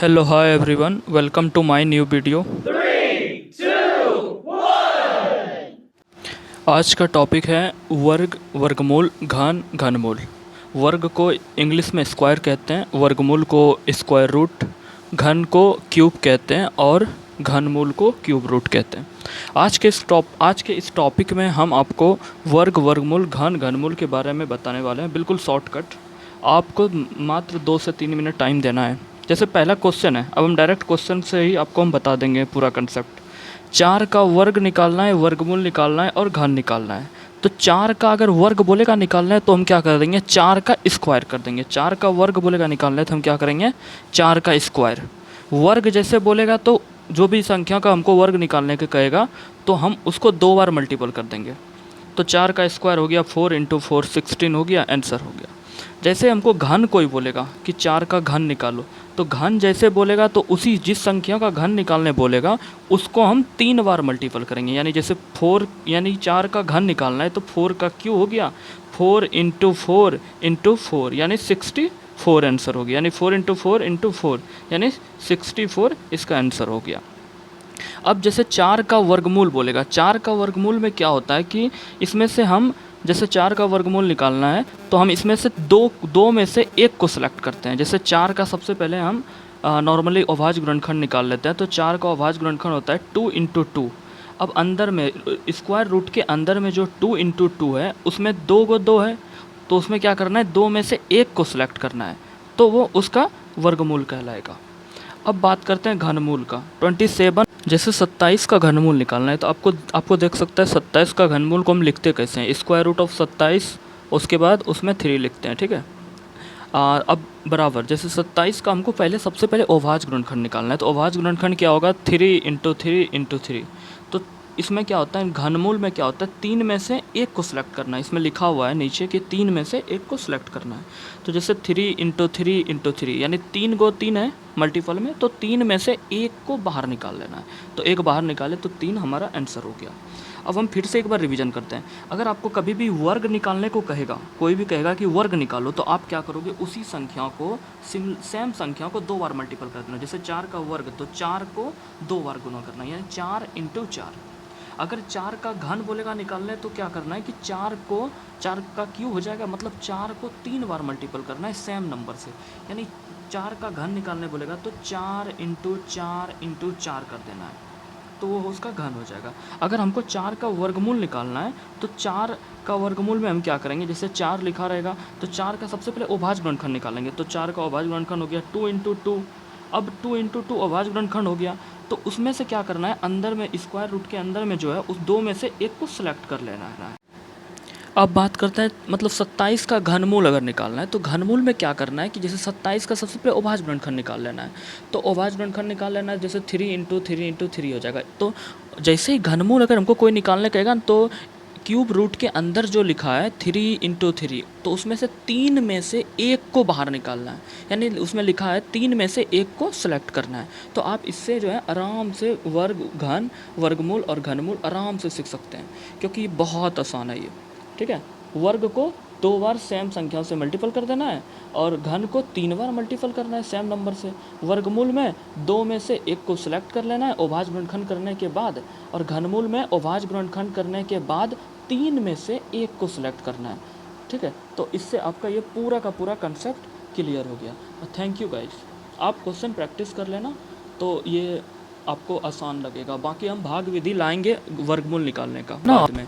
Hello, hi everyone. Welcome to my new video. आज का topic है वर्ग, वर्गमूल, घन, घनमूल। वर्ग को इंग्लिश में स्क्वायर कहते हैं, वर्गमूल को स्क्वायर रूट, घन को क्यूब कहते हैं और घनमूल को क्यूब रूट कहते हैं। आज के इस टॉपिक में हम आपको वर्ग, वर्गमूल, घन, घनमूल के बारे में बताने वाले हैं, बिल्कुल शॉर्टकट। आपको मात्र 2 से 3 मिनट टाइम देना है। जैसे पहला क्वेश्चन है, अब हम डायरेक्ट क्वेश्चन से ही आपको हम बता देंगे पूरा कंसेप्ट। 4 का वर्ग निकालना है, वर्गमूल निकालना है और घन निकालना है। तो 4 का अगर वर्ग बोलेगा निकालना है तो हम क्या कर देंगे, 4 का स्क्वायर कर देंगे। 4 का वर्ग बोलेगा निकालना है तो हम क्या करेंगे, 4 का स्क्वायर। वर्ग जैसे बोलेगा तो जो भी संख्या का हमको वर्ग निकालने के कहेगा तो हम उसको 2 बार मल्टीपल कर देंगे। तो 4 का स्क्वायर हो गया 4 × 4 16 हो गया, आंसर हो गया। जैसे हमको घन कोई बोलेगा कि 4 का घन निकालो, तो घन जैसे बोलेगा तो उसी जिस संख्या का घन निकालने बोलेगा उसको हम 3 बार मल्टीपल करेंगे। यानी जैसे 4 यानी 4 का घन निकालना है तो 4 का क्यू हो गया 4 × 4 × 4 यानी 64 आंसर हो गया। यानी 4 × 4 × 4 यानी 64 इसका आंसर हो गया। अब जैसे 4 का वर्गमूल बोलेगा, 4 का वर्गमूल में क्या होता है कि इसमें से हम जैसे 4 का वर्गमूल निकालना है तो हम इसमें से दो में से एक को सिलेक्ट करते हैं। जैसे 4 का सबसे पहले हम नॉर्मली अभाज्य गुणनखंड निकाल लेते हैं। तो 4 का अभाज्य गुणनखंड होता है 2 × 2। अब अंदर में स्क्वायर रूट के अंदर में जो 2 × 2 है उसमें 2 है, तो उसमें क्या करना है, 2 में से एक को सिलेक्ट करना है, तो वो उसका वर्गमूल कहलाएगा। अब बात करते हैं घनमूल का। 27 जैसे 27 का घनमूल निकालना है तो आपको देख सकता है 27 का घनमूल को हम लिखते कैसे हैं, स्क्वायर रूट ऑफ 27 उसके बाद उसमें 3 लिखते हैं, ठीक है। अब बराबर जैसे 27 का हमको सबसे पहले अभाज्य गुणनखंड निकालना है। तो अभाज्य गुणनखंड क्या होगा, 3 × 3 × 3। तो इसमें क्या होता है, घनमूल में क्या होता है, 3 में से एक को सिलेक्ट करना है। इसमें लिखा हुआ है नीचे कि 3 में से एक को सिलेक्ट करना है। तो जैसे 3 × 3 × 3 यानी 3 गो 3 है मल्टीपल में, तो 3 में से एक को बाहर निकाल लेना है। तो एक बाहर निकाले तो 3 हमारा आंसर हो गया। अब हम फिर से एक बार रिवीजन करते हैं। अगर आपको कभी भी वर्ग निकालने को कहेगा, कोई भी कहेगा कि वर्ग निकालो, तो आप क्या करोगे, उसी संख्या को सेम संख्या को 2 बार मल्टीपल कर देना। जैसे 4 का वर्ग तो 4 को 2 बार गुना करना, यानी 4 × 4। अगर 4 का घन बोलेगा निकालने तो क्या करना है कि 4 का क्यू हो जाएगा, मतलब 4 को 3 बार मल्टीपल करना है सेम नंबर से। यानी 4 का घन निकालने बोलेगा तो 4 × 4 × 4 कर देना है, तो वो उसका घन हो जाएगा। अगर हमको 4 का वर्गमूल निकालना है तो 4 का वर्गमूल में हम क्या करेंगे, जैसे 4 लिखा रहेगा तो 4 का सबसे पहले अभाज्य गुणनखंड निकालेंगे। तो 4 का अभाज्य गुणनखंड हो गया 2 × 2। अब 2 × 2 अभाज्य गुणनखंड हो गया, तो उसमें से क्या करना है, अंदर में स्क्वायर रूट के अंदर में जो है उस 2 में से एक को सिलेक्ट कर लेना है। अब बात करते हैं मतलब 27 का घनमूल अगर निकालना है तो घनमूल में क्या करना है कि जैसे 27 का सबसे पहले अभाज्य गुणनखंड निकाल लेना है। तो अभाज्य गुणनखंड निकाल लेना है, जैसे 3 × 3 × 3 हो जाएगा। तो जैसे ही घनमूल अगर हमको कोई निकालने कहेगा तो क्यूब रूट के अंदर जो लिखा है 3 × 3, तो उसमें से 3 में से एक को बाहर निकालना है। यानी उसमें लिखा है 3 में से एक को सिलेक्ट करना है। तो आप इससे जो है आराम से वर्ग, घन, वर्गमूल और घनमूल आराम से सीख सकते हैं, क्योंकि बहुत आसान है ये, ठीक है। वर्ग को 2 बार सेम संख्या से मल्टीपल कर देना है और घन को 3 बार मल्टीपल करना है सेम नंबर से। वर्गमूल में 2 में से एक को सिलेक्ट कर लेना है अभाज्य गुणनखंड करने के बाद, और घनमूल में अभाज्य गुणनखंड करने के बाद 3 में से एक को सिलेक्ट करना है, ठीक है। तो इससे आपका ये पूरा का पूरा कंसेप्ट क्लियर हो गया। Thank you guys. आप क्वेश्चन प्रैक्टिस कर लेना तो ये आपको आसान लगेगा। बाकी हम भाग विधि लाएंगे वर्गमूल निकालने का बाद में।